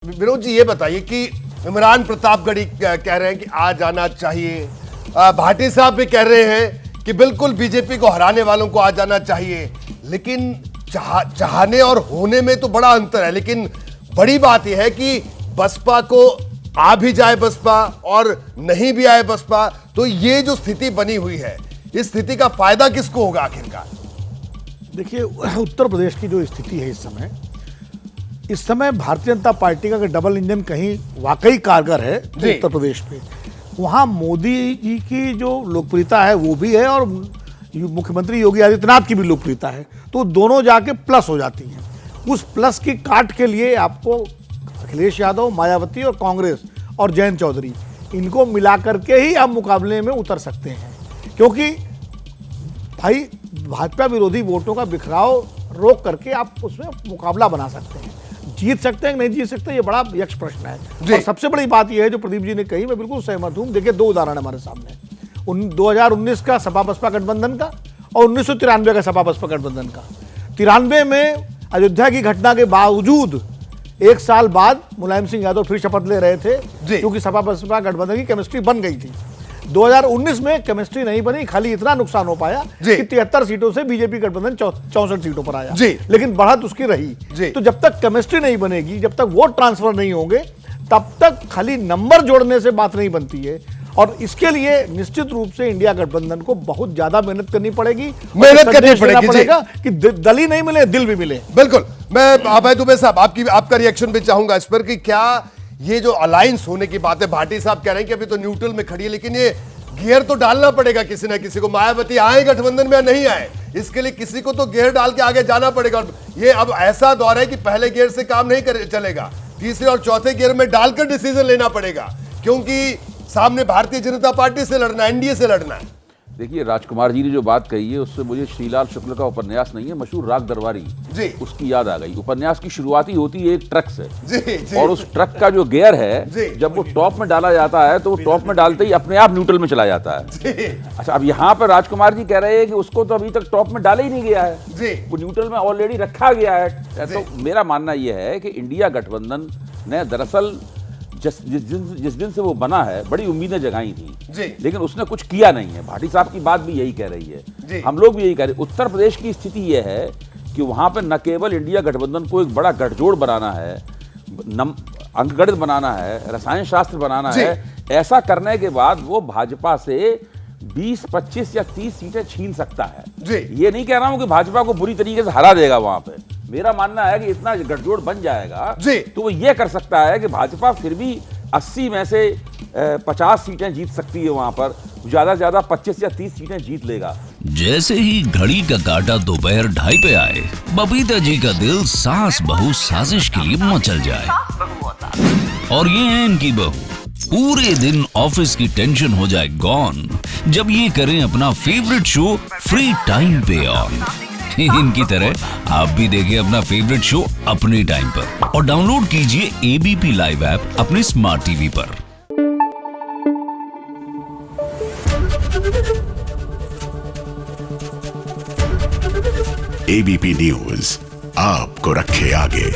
विनोद जी ये बताइए कि इमरान प्रतापगढ़ी कह रहे हैं कि आ जाना चाहिए, भाटी साहब भी कह रहे हैं कि बिल्कुल बीजेपी को हराने वालों को आ जाना चाहिए, लेकिन चाहने और होने में तो बड़ा अंतर है। लेकिन बड़ी बात यह है कि बसपा को आ भी जाए बसपा और नहीं भी आए बसपा, तो ये जो स्थिति बनी हुई है, इस स्थिति का फायदा किसको होगा आखिरकार? देखिए, उत्तर प्रदेश की जो स्थिति है इस समय भारतीय जनता पार्टी का डबल इंजन कहीं वाकई कारगर है उत्तर प्रदेश पे, वहाँ मोदी जी की जो लोकप्रियता है वो भी है और मुख्यमंत्री योगी आदित्यनाथ की भी लोकप्रियता है, तो दोनों जाके प्लस हो जाती हैं। उस प्लस की काट के लिए आपको अखिलेश यादव, मायावती और कांग्रेस और जयंत चौधरी, इनको मिला करके ही आप मुकाबले में उतर सकते हैं, क्योंकि भाई भाजपा विरोधी वोटों का बिखराव रोक करके आप उसमें मुकाबला बना सकते हैं। जीत सकते हैं कि नहीं जीत सकते, ये बड़ा यक्ष प्रश्न है। और सबसे बड़ी बात यह है जो प्रदीप जी ने कही, मैं बिल्कुल सहमत हूं। देखिए, दो उदाहरण हमारे सामने, 2019 का सपा बसपा गठबंधन का और 1993 का सपा बसपा गठबंधन का। 93 में अयोध्या की घटना के बावजूद एक साल बाद मुलायम सिंह यादव फिर शपथ ले रहे थे, क्योंकि सपा बसपा गठबंधन की केमिस्ट्री बन गई थी। 2019 में केमिस्ट्री नहीं बनी, खाली इतना नुकसान हो पाया कि 73 सीटों से बीजेपी गठबंधन 64 सीटों पर आया, लेकिन बढ़त उसकी रही। तो जब तक केमिस्ट्री नहीं बनेगी, जब तक वोट ट्रांसफर नहीं होंगे, तब तक खाली नंबर जोड़ने से बात नहीं बनती है। और इसके लिए निश्चित रूप से इंडिया गठबंधन को बहुत ज्यादा मेहनत करनी पड़ेगी, कि दल ही नहीं मिले, दिल भी मिले। बिल्कुल। मैं अभय दुबे साहब आपका रिएक्शन भी चाहूंगा इस पर कि क्या ये जो अलायंस होने की बात है, भाटी साहब कह रहे हैं कि अभी तो न्यूट्रल में खड़ी है, लेकिन ये गियर तो डालना पड़ेगा किसी ना किसी को। मायावती आए गठबंधन में या नहीं आए, इसके लिए किसी को तो गियर डाल के आगे जाना पड़ेगा। और ये अब ऐसा दौर है कि पहले गियर से काम नहीं चलेगा, तीसरे और चौथे गियर में डालकर डिसीजन लेना पड़ेगा, क्योंकि सामने भारतीय जनता पार्टी से लड़ना, एनडीए से लड़ना है। देखिए, राजकुमार जी ने जो बात कही है उससे मुझे श्रीलाल शुक्ल का उपन्यास नहीं है, मशहूर राग दरबारी जी, उसकी याद आ गई। उपन्यास की शुरुआत ही होती है एक ट्रक से जी, और उस ट्रक का जो गियर है, जब वो टॉप में डाला जाता है तो वो टॉप में डालते ही अपने आप न्यूट्रल में चला जाता है। अच्छा, अब यहाँ पर राजकुमार जी कह रहे हैं कि उसको तो अभी तक टॉप में डाला ही नहीं गया है, वो न्यूट्रल में ऑलरेडी रखा गया है। तो मेरा मानना यह है कि इंडिया गठबंधन ने दरअसल जिस दिन से वो बना है, बड़ी उम्मीदें जगाई थी, लेकिन उसने कुछ किया नहीं है। भाटी साहब की बात भी यही कह रही है, हम लोग भी यही कह रहे हैं। उत्तर प्रदेश की स्थिति यह है कि वहां पर न केवल इंडिया गठबंधन को एक बड़ा गठजोड़ बनाना है, अंकगणित बनाना है, रसायन शास्त्र बनाना है। ऐसा करने के बाद वो भाजपा से 20, 25 या 30 सीटें छीन सकता है। ये नहीं कह रहा हूं कि भाजपा को बुरी तरीके से हरा देगा वहां पे। मेरा मानना है कि इतना गठजोड़ बन जाएगा तो वो ये कर सकता है कि भाजपा फिर भी 80 में से 50 सीटें जीत सकती है, वहां पर ज्यादा से ज्यादा 25 या 30 सीटें जीत लेगा। जैसे ही घड़ी का काटा दोपहर 2:30 पे आए, बबीता जी का दिल सास बहू साजिश के लिए मचल जाए। और ये है इनकी बहू, पूरे दिन ऑफिस की टेंशन हो जाए गॉन जब ये करें अपना फेवरेट शो फ्री टाइम पे ऑन। इनकी तरह आप भी देखिए अपना फेवरेट शो अपने टाइम पर और डाउनलोड कीजिए एबीपी लाइव ऐप अपने स्मार्ट टीवी पर। एबीपी न्यूज आपको रखे आगे।